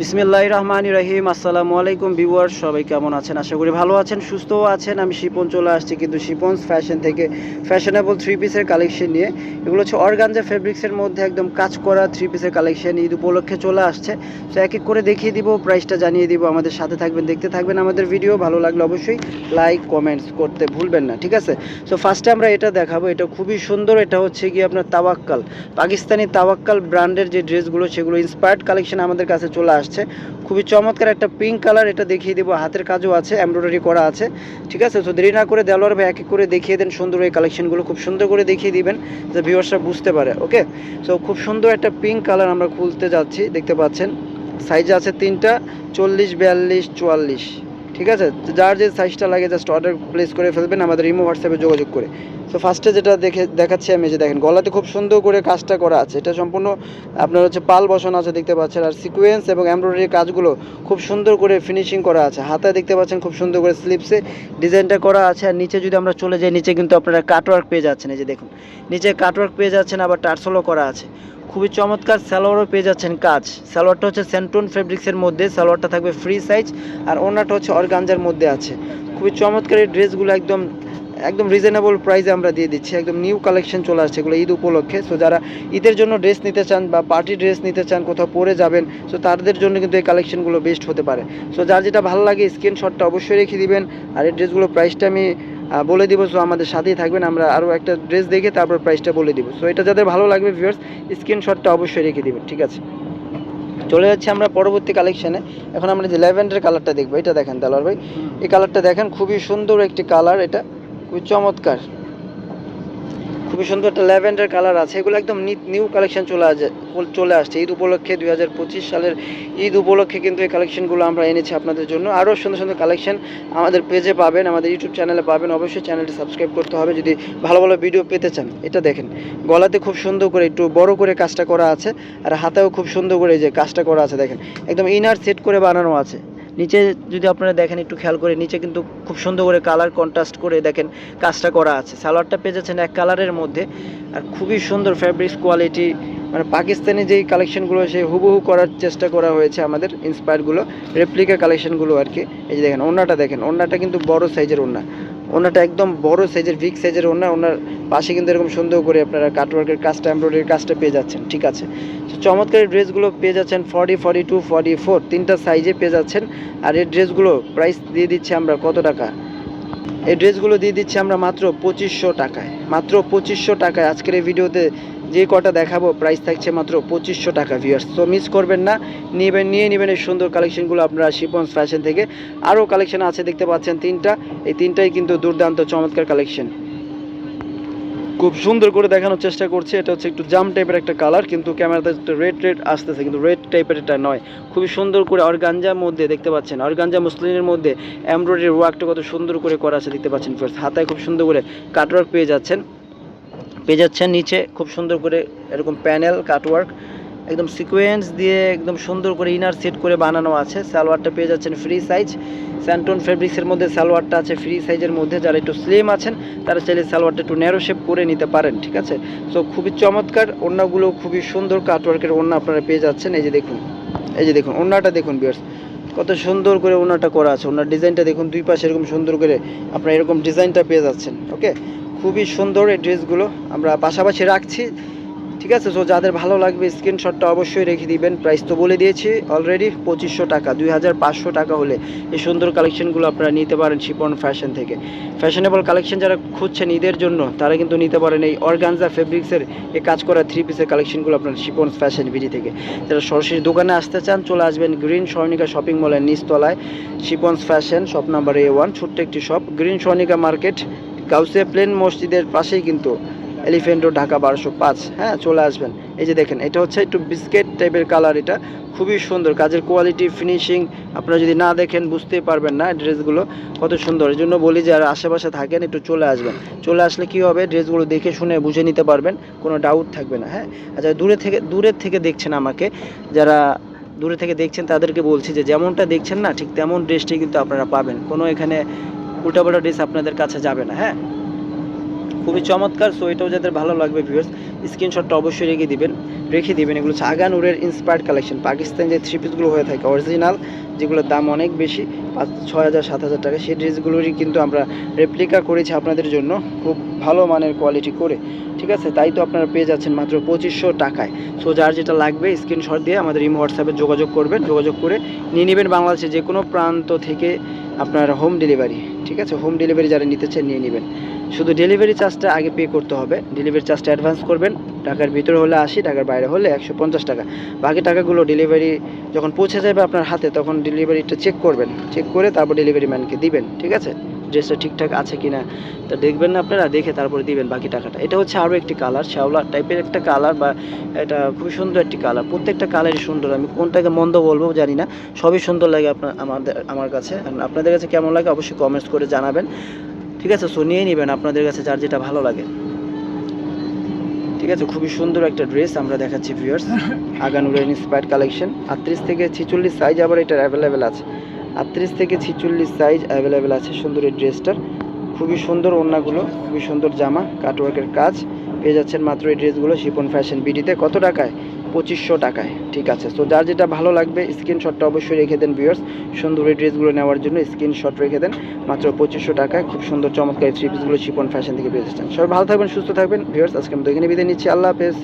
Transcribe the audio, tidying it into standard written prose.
বিসমিল্লাহির রহমানির রহিম। আসসালামু আলাইকুম ভিউয়ার্স, সবাই কেমন আছেন? আশা করি ভালো আছেন, সুস্থও আছেন। আমি শিপন চলে আসছি কিন্তু শিপনস ফ্যাশন থেকে ফ্যাশনেবল থ্রি পিসের কালেকশন নিয়ে। এগুলো হচ্ছে অর্গানজা ফেব্রিক্সের মধ্যে একদম কাজ করা থ্রি পিসের কালেকশন। ঈদ উপলক্ষে চলে আসছে, তো এক এক করে দেখিয়ে দিব, প্রাইসটা জানিয়ে দিব। আমাদের সাথে থাকবেন, দেখতে থাকবেন আমাদের ভিডিও। ভালো লাগলে অবশ্যই লাইক কমেন্টস করতে ভুলবেন না, ঠিক আছে? সো ফার্স্টে আমরা এটা দেখাবো, এটা খুবই সুন্দর। এটা হচ্ছে কি আপনার তাওয়াক্কাল, পাকিস্তানি তাওয়াক্কাল ব্র্যান্ডের যে ড্রেসগুলো সেগুলো ইন্সপায়ার্ড কালেকশন আমাদের কাছে চলে আসছে। খুবই চমৎকার একটা পিঙ্ক কালার, এটা দেখিয়ে দেবো। হাতের কাজও আছে, এমব্রয়ডারি করা আছে, ঠিক আছে? তো দেরি না করে দেলোয়ার ভাই এক এক করে দেখিয়ে দেন সুন্দর এই কালেকশনগুলো, খুব সুন্দর করে দেখিয়ে দিবেন যে ভিউয়ার্সরা বুঝতে পারে। ওকে, সো খুব সুন্দর একটা পিঙ্ক কালার আমরা খুলতে যাচ্ছি, দেখতে পাচ্ছেন। সাইজ আছে তিনটা, 40, 42, 44, ঠিক আছে? যার যে সাইজটা লাগে জাস্ট অর্ডার প্লেস করে ফেলবেন আমাদের ইমো হোয়াটসঅ্যাপে যোগাযোগ করে। তো ফার্স্টে যেটা দেখাচ্ছি আমি, যে দেখেন গলাতে খুব সুন্দর করে কাজটা করা আছে। এটা সম্পূর্ণ আপনার হচ্ছে পাল বসানো আছে, দেখতে পাচ্ছেন। আর সিকোয়েন্স এবং এমব্রয়ডারি কাজগুলো খুব সুন্দর করে ফিনিশিং করা আছে। হাতায় দেখতে পাচ্ছেন খুব সুন্দর করে স্লিপসে ডিজাইনটা করা আছে। আর নিচে যদি আমরা চলে যাই, নিচে কিন্তু আপনারা কাটওয়ার্ক পেয়ে যাচ্ছেন। এই যে দেখুন, নিচে কাটওয়ার্ক পেয়ে যাচ্ছেন, আবার টার্সলও করা আছে। খুবই চমৎকার। সালোয়ারও পেয়ে যাচ্ছেন কাজ। সালোয়ারটা হচ্ছে স্যান্টন ফেব্রিক্সের মধ্যে, সালোয়ারটা থাকবে ফ্রি সাইজ। আর ওড়নাটা হচ্ছে অর্গানজার মধ্যে আছে। খুবই চমৎকার এই ড্রেসগুলো, একদম একদম রিজনেবল প্রাইসে আমরা দিয়ে দিচ্ছি। একদম নিউ কালেকশন চলে আসছে এগুলো ঈদ উপলক্ষে। সো যারা ঈদের জন্য ড্রেস নিতে চান বা পার্টি ড্রেস নিতে চান, কোথাও পরে যাবেন, সো তাদের জন্য কিন্তু এই কালেকশনগুলো বেস্ট হতে পারে। সো যার যেটা ভালো লাগে স্ক্রিনশটটা অবশ্যই রেখে দিবেন। আর এই ড্রেসগুলো প্রাইসটা আমি বলে দিব। সো আমাদের সাথেই থাকবেন, আমরা আরও একটা ড্রেস দেখে তারপর প্রাইসটা বলে দিব। সো এটা যাদের ভালো লাগবে ভিউয়ার্স, স্ক্রিনশটটা অবশ্যই রেখে দিবেন, ঠিক আছে? চলে যাচ্ছি আমরা পরবর্তী কালেকশানে। এখন আমরা যে ল্যাভেন্ডার কালারটা দেখবো, এটা দেখেন দালার ভাই, এই কালারটা দেখেন, খুবই সুন্দর একটি কালার। এটা খুবই চমৎকার, খুবই সুন্দর একটা ল্যাভেন্ডার কালার আছে। এগুলো একদম নিউ কালেকশন চলে আসছে ঈদ উপলক্ষে। 2025 সালের ঈদ উপলক্ষে কিন্তু এই কালেকশনগুলো আমরা এনেছি আপনাদের জন্য। আরও সুন্দর সুন্দর কালেকশন আমাদের পেজে পাবেন, আমাদের ইউটিউব চ্যানেলে পাবেন। অবশ্যই চ্যানেলটি সাবস্ক্রাইব করতে হবে যদি ভালো ভালো ভিডিও পেতে চান। এটা দেখেন, গলাতে খুব সুন্দর করে একটু বড় করে কাজটা করা আছে, আর হাতেও খুব সুন্দর করে যে কাজটা করা আছে দেখেন, একদম ইনার সেট করে বানানো আছে। নিচে যদি আপনারা দেখেন, একটু খেয়াল করে, নিচে কিন্তু খুব সুন্দর করে কালার কন্ট্রাস্ট করে দেখেন কাজটা করা আছে। সালোয়ারটা পেয়ে যাচ্ছেন এক কালারের মধ্যে। আর খুবই সুন্দর ফ্যাব্রিক্স কোয়ালিটি, মানে পাকিস্তানি যেই কালেকশনগুলো সেই হুবহু করার চেষ্টা করা হয়েছে আমাদের ইন্সপায়ারগুলো, রেপ্লিকা কালেকশনগুলো আর কি। এই যে দেখেন ওড়নাটা দেখেন, ওড়নাটা কিন্তু বড় সাইজের ওড়না, ওনাটা একদম বড় সাইজের বিগ সাইজের ওনার পাশে কিন্তু এরকম সুন্দর করে আপনারা কাটওয়ার্কের কাজটা, এমব্রয়ডারির কাজটা পেয়ে যাচ্ছেন, ঠিক আছে? চমৎকার ড্রেসগুলো পেয়ে যাচ্ছেন 40, 42, 44 তিনটা সাইজে পেয়ে যাচ্ছেন। আর এই ড্রেসগুলো প্রাইস দিয়ে দিচ্ছি আমরা কত টাকা? এই ড্রেসগুলো দিয়ে দিচ্ছি আমরা মাত্র 2500 টাকায়, মাত্র 2500 টাকায়। আজকের এই ভিডিওতে যে কটা দেখাবো প্রাইস থাকছে মাত্র 2500 টাকা ভিউয়ার্স। তো মিস করবেন না, নিয়ে নেবেন এই সুন্দর কালেকশনগুলো আপনারা শিপনস ফ্যাশন থেকে। আরও কালেকশন আছে, দেখতে পাচ্ছেন তিনটা, এই তিনটাই কিন্তু দুর্দান্ত চমৎকার কালেকশন। খুব সুন্দর করে দেখানোর চেষ্টা করছে। এটা হচ্ছে একটু জাম টাইপের একটা কালার, কিন্তু ক্যামেরাতে একটু রেড আসতেছে, কিন্তু রেড টাইপের এটা নয়। খুবই সুন্দর করে অর্গানজার মধ্যে দেখতে পাচ্ছেন, অর্গানজা মুসলিনের মধ্যে এমব্রয়ডারি ওয়ার্কটা কত সুন্দর করে করা আছে দেখতে পাচ্ছেন। ফার্স্ট হাতায় খুব সুন্দর করে কাটওয়ার্ক পেয়ে যাচ্ছেন, নিচে খুব সুন্দর করে এরকম প্যানেল কাটওয়ার্ক, একদম সিকোয়েন্স দিয়ে একদম সুন্দর করে ইনার সেট করে বানানো আছে। সালোয়ারটা পেয়ে যাচ্ছেন ফ্রি সাইজ, স্যান্টন ফেব্রিক্সের মধ্যে সালোয়ারটা আছে ফ্রি সাইজের মধ্যে। যারা একটু স্লিম আছেন তারা চাইলে সালোয়ারটা একটু ন্যারো শেপ করে নিতে পারেন, ঠিক আছে? সো খুবই চমৎকার, ওড়নাগুলো খুবই সুন্দর কাটওয়ার্কের ওড়না আপনারা পেয়ে যাচ্ছেন। এই যে দেখুন, ওড়নাটা দেখুন ভিউয়ার্স, কত সুন্দর করে ওড়নাটা করা আছে। ওড়নার ডিজাইনটা দেখুন, দুই পাশে এরকম সুন্দর করে আপনারা এরকম ডিজাইনটা পেয়ে যাচ্ছেন। ওকে, খুবই সুন্দর এই ড্রেসগুলো আমরা পাশাপাশি রাখছি, ঠিক আছে? সো যাদের ভালো লাগবে স্ক্রিনশটটা অবশ্যই রেখে দিবেন। প্রাইস তো বলে দিয়েছি অলরেডি, 2500 টাকা। 2500 টাকা হলে এই সুন্দর কালেকশনগুলো আপনারা নিতে পারেন শিপন ফ্যাশন থেকে। ফ্যাশনেবল কালেকশন যারা খুঁজছেন ঈদের জন্য, তারা কিন্তু নিতে পারেন এই অর্গানজা ফেব্রিক্সের এই কাজ করা থ্রি পিসের কালেকশনগুলো আপনার শিপন ফ্যাশন বিডি থেকে। যারা সরাসরি দোকানে আসতে চান, চলে আসবেন গ্রিন স্বর্ণিকা শপিং মলের নিচতলায়, Shipon's fashion shop number A1, ছোট্ট একটি shop, green Swarnika market, Gausia প্লেন মসজিদের পাশেই কিন্তু, এলিফেন্ট রোড, ঢাকা 1205। হ্যাঁ, চলে আসবেন। এই যে দেখেন, এটা হচ্ছে একটু বিস্কেট টাইপের কালার, এটা খুবই সুন্দর কাজের কোয়ালিটি ফিনিশিং, আপনারা যদি না দেখেন বুঝতেই পারবেন না ড্রেসগুলো কত সুন্দর। এই জন্য বলি যারা আশেপাশে থাকেন একটু চলে আসবেন। চলে আসলে কি হবে, ড্রেসগুলো দেখে শুনে বুঝে নিতে পারবেন, কোনো ডাউট থাকবে না। হ্যাঁ, আচ্ছা, দূরের থেকে দেখছেন আমাকে, যারা দূরে থেকে দেখছেন তাদেরকে বলছি যে যেমনটা দেখছেন না, ঠিক তেমন ড্রেসটাই কিন্তু আপনারা পাবেন। কোনো এখানে উল্টাপাল্টা ড্রেস আপনাদের কাছে যাবে না। হ্যাঁ, খুবই চমৎকার। সো এটাও যাদের ভালো লাগবে ভিউয়ার্স, স্ক্রিনশটটা অবশ্যই রেখে দিবেন। এগুলো হচ্ছে আগানুরের ইন্সপায়ার্ড কালেকশন। পাকিস্তান যে থ্রি পিসগুলো হয়ে থাকে অরিজিনাল, যেগুলোর দাম অনেক বেশি, 6,000 7,000 টাকা, সেই ড্রেসগুলোরই কিন্তু আমরা রেপ্লিকা করেছি আপনাদের জন্য খুব ভালো মানের কোয়ালিটি করে, ঠিক আছে। তাই তো আপনারা পেয়ে যাচ্ছেন মাত্র 2500 টাকায়। সো যার যেটা লাগবে স্ক্রিনশট দিয়ে আমাদের ইমো হোয়াটসঅ্যাপে যোগাযোগ করবেন, যোগাযোগ করে নিয়ে নেবেন। বাংলাদেশে যে কোনো প্রান্ত থেকে আপনার হোম ডেলিভারি, ঠিক আছে। হোম ডেলিভারি যারা নিতে চান নিয়ে নেবেন। শুধু ডেলিভারি চার্জটা আগে পে করতে হবে। ডেলিভারি চার্জটা অ্যাডভান্স করবেন। ঢাকার ভিতরে হলে 80, ঢাকার বাইরে হলে 150 টাকা। বাকি টাকাগুলো ডেলিভারি যখন পৌঁছে যাবে আপনার হাতে, তখন ডেলিভারিটা চেক করবেন, চেক করে তারপর ডেলিভারি ম্যানকে দিবেন, ঠিক আছে। ড্রেসটা ঠিকঠাক আছে কি না তা দেখবেন না আপনারা, দেখে তারপরে দিবেন বাকি টাকাটা। এটা হচ্ছে আরও একটি কালার, শ্যাওলা টাইপের একটা কালার, বা এটা খুবই সুন্দর একটি কালার। প্রত্যেকটা কালারই সুন্দর, আমি কোনটাকে মন্দ বলবো জানি না, সবই সুন্দর লাগে আমার কাছে। আপনাদের কাছে কেমন লাগে অবশ্যই কমেন্টস করে জানাবেন, ঠিক আছে। সো নিয়ে নেবেন আপনাদের কাছে যার যেটা ভালো লাগে, ঠিক আছে। খুবই সুন্দর একটা ড্রেস আমরা দেখাচ্ছি ভিউয়ার্স, আগানুরের ইন্সপায়ার্ড কালেকশন। 38 থেকে 46 সাইজ আবার এটার অ্যাভেলেবেল আছে। 38 থেকে 46 সাইজ অ্যাভেলেবেল আছে সুন্দর এই ড্রেসটার। খুবই সুন্দর ওড়নাগুলো, খুবই সুন্দর জামা, কাটওয়ার্কের কাজ। পেয়ে যাচ্ছেন মাত্র এই ড্রেসগুলো শিপন ফ্যাশন বিডিতে। কত টাকায়? 2500 টাকায়, ঠিক আছে। সো যার যেটা ভালো লাগবে স্ক্রিনশটটা অবশ্যই রেখে দেন ভিউয়ার্স। সুন্দর এই ড্রেসগুলো নেওয়ার জন্য স্ক্রিনশট রেখে দেন। মাত্র 2500 টাকায় খুব সুন্দর চমৎকার থ্রি পিসগুলো শিপন ফ্যাশন থেকে পেয়ে যাচ্ছেন। সবাই ভালো থাকবেন, সুস্থ থাকবেন ভিউয়ার্স। আজকে আমরা এখানে বিদায় নিচ্ছি। আল্লাহ হাফেজ।